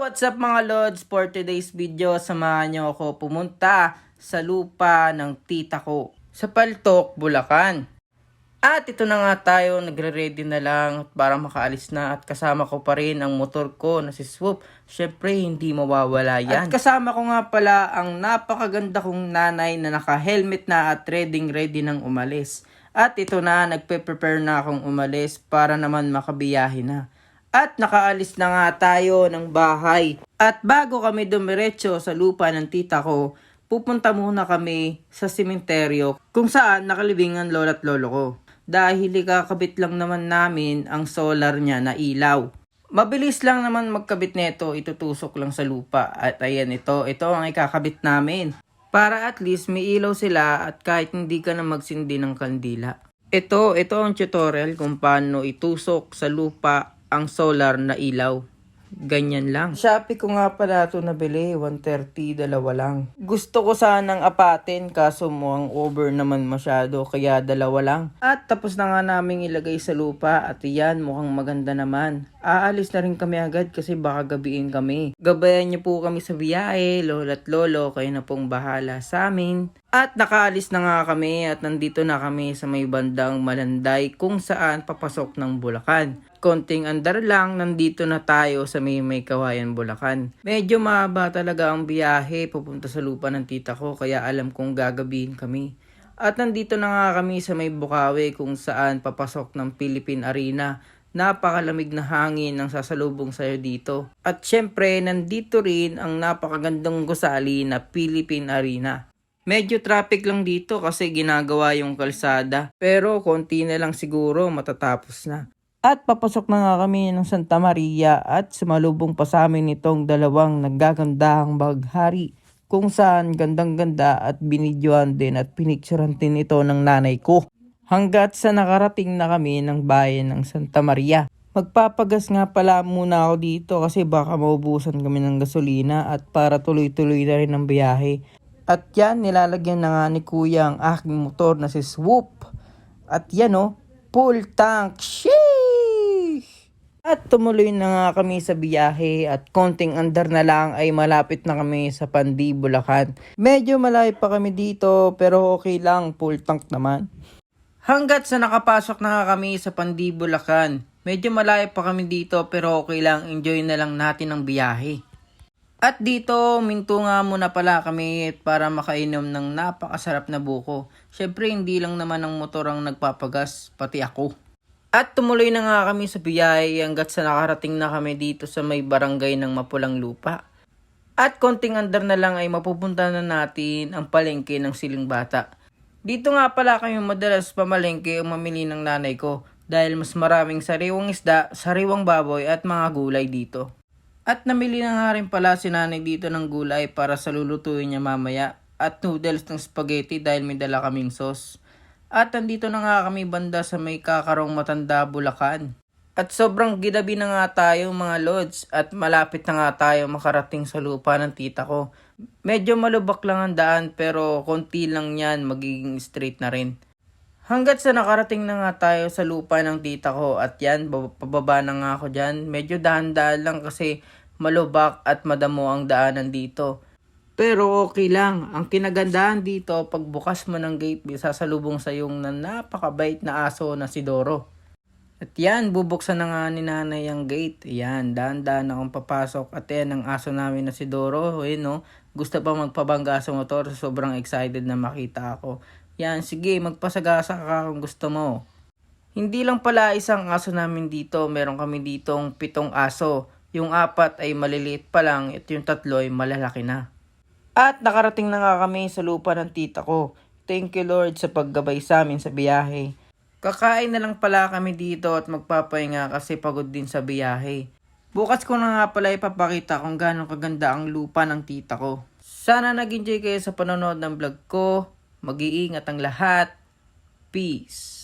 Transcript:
What's up mga Lods? For today's video, samahan niyo ako pumunta sa lupa ng tita ko sa Paltok, Bulacan. At ito na nga tayo, nagre-ready na lang para makaalis na at kasama ko pa rin ang motor ko na si Swoop. Syempre hindi mawawala yan. At kasama ko nga pala ang napakaganda kong nanay na naka-helmet na at ready nang umalis. At ito na, nagpe-prepare na akong umalis para naman makabiyahe na. At nakaalis na nga tayo ng bahay. At bago kami dumiretso sa lupa ng tita ko, pupunta muna kami sa sementeryo kung saan nakalibing ang lolo at lolo ko. Dahil ikakabit lang naman namin ang solar niya na ilaw. Mabilis lang naman magkabit nito, itutusok lang sa lupa. At ayan ito ang ikakabit namin. Para at least may ilaw sila at kahit hindi ka na magsindi ng kandila. Ito ang tutorial kung paano itusok sa lupa ang solar na ilaw. Ganyan lang. Shopee ko nga pala ito nabili, 130, dalawa lang. Gusto ko sanang apatin kaso mukhang over naman masyado kaya dalawa lang. At tapos na nga naming ilagay sa lupa at iyan mukhang maganda naman. Aalis na rin kami agad kasi baka gabiin kami. Gabayan niyo po kami sa biyahe, lolo at lolo, kayo na pong bahala sa amin. At nakaalis na nga kami at nandito na kami sa may bandang Malanday kung saan papasok ng Bulacan. Konting andar lang, nandito na tayo sa may Kawayan, Bulacan. Medyo mahaba talaga ang biyahe pupunta sa lupa ng tita ko kaya alam kong gagabihin kami. At nandito na nga kami sa may Bukawi kung saan papasok ng Philippine Arena. Napakalamig na hangin ang sasalubong sa'yo dito. At syempre, nandito rin ang napakagandang gusali na Philippine Arena. Medyo traffic lang dito kasi ginagawa yung kalsada. Pero konti na lang siguro matatapos na. At papasok na nga kami ng Santa Maria at sumalubong pa sa amin itong dalawang naggagandahang baghari. Kung saan gandang-ganda at binidyoan din at pinicturean din ito ng nanay ko. Hanggat sa nakarating na kami ng bayan ng Santa Maria. Magpapagas nga pala muna ako dito kasi baka maubusan kami ng gasolina at para tuloy-tuloy na rin ang biyahe. At yan, nilalagyan na nga ni kuya ang aking motor na si Swoop. At yan full tank. Sheesh! At tumuloy na nga kami sa biyahe at konting andar na lang ay malapit na kami sa Pandi, Bulacan. Medyo malayo pa kami dito pero okay lang, full tank naman. Hanggat sa nakapasok na nga kami sa Pandi, Bulacan. Medyo malayo pa kami dito pero okay lang, enjoy na lang natin ang biyahe. At dito, minto nga muna pala kami para makainom ng napakasarap na buko. Syempre hindi lang naman ang motor ang nagpapagas, pati ako. At tumuloy na nga kami sa biyahe hanggat sa nakarating na kami dito sa may barangay ng Mapulang Lupa. At konting andar na lang ay mapupunta na natin ang palengke ng Siling Bata. Dito nga pala kami madalas pamalengke o mamili ng nanay ko dahil mas maraming sariwang isda, sariwang baboy at mga gulay dito. At namili na nga rin pala si nanay dito ng gulay para sa lulutuin niya mamaya at noodles ng spaghetti dahil may dala kaming sauce. At nandito na nga kami banda sa may Kakarong Matanda, Bulacan. At sobrang gidabi na nga tayo mga Lods at malapit na nga tayo makarating sa lupa ng tita ko. Medyo malubak lang ang daan pero konti lang yan, magiging straight na rin. Hanggat sa nakarating na nga tayo sa lupa ng tita ko at yan, pababa na nga ako dyan. Medyo dahan-dahan lang kasi malubak at madamo ang daanan dito. Pero okay lang. Ang kinagandahan dito, pagbukas mo ng gate, may sasalubong sa yung napakabait na aso na si Doro. At yan, bubuksan na nga ni nanay ang gate. Yan, dahan-dahan akong papasok. At yan, ang aso namin na si Doro. Gusto pa magpabangga sa motor. Sobrang excited na makita ako. Yan, sige, magpasagasa ka kung gusto mo. Hindi lang pala isang aso namin dito. Meron kami ditong 7 aso. Yung 4 ay maliliit pa lang at yung 3 ay malalaki na. At nakarating na nga kami sa lupa ng tita ko. Thank you Lord sa paggabay sa amin sa biyahe. Kakain na lang pala kami dito at magpapahinga kasi pagod din sa biyahe. Bukas ko na nga pala ipapakita kung gaano kaganda ang lupa ng tita ko. Sana nag-enjoy kayo sa panonood ng vlog ko. Mag-iingat ang lahat. Peace.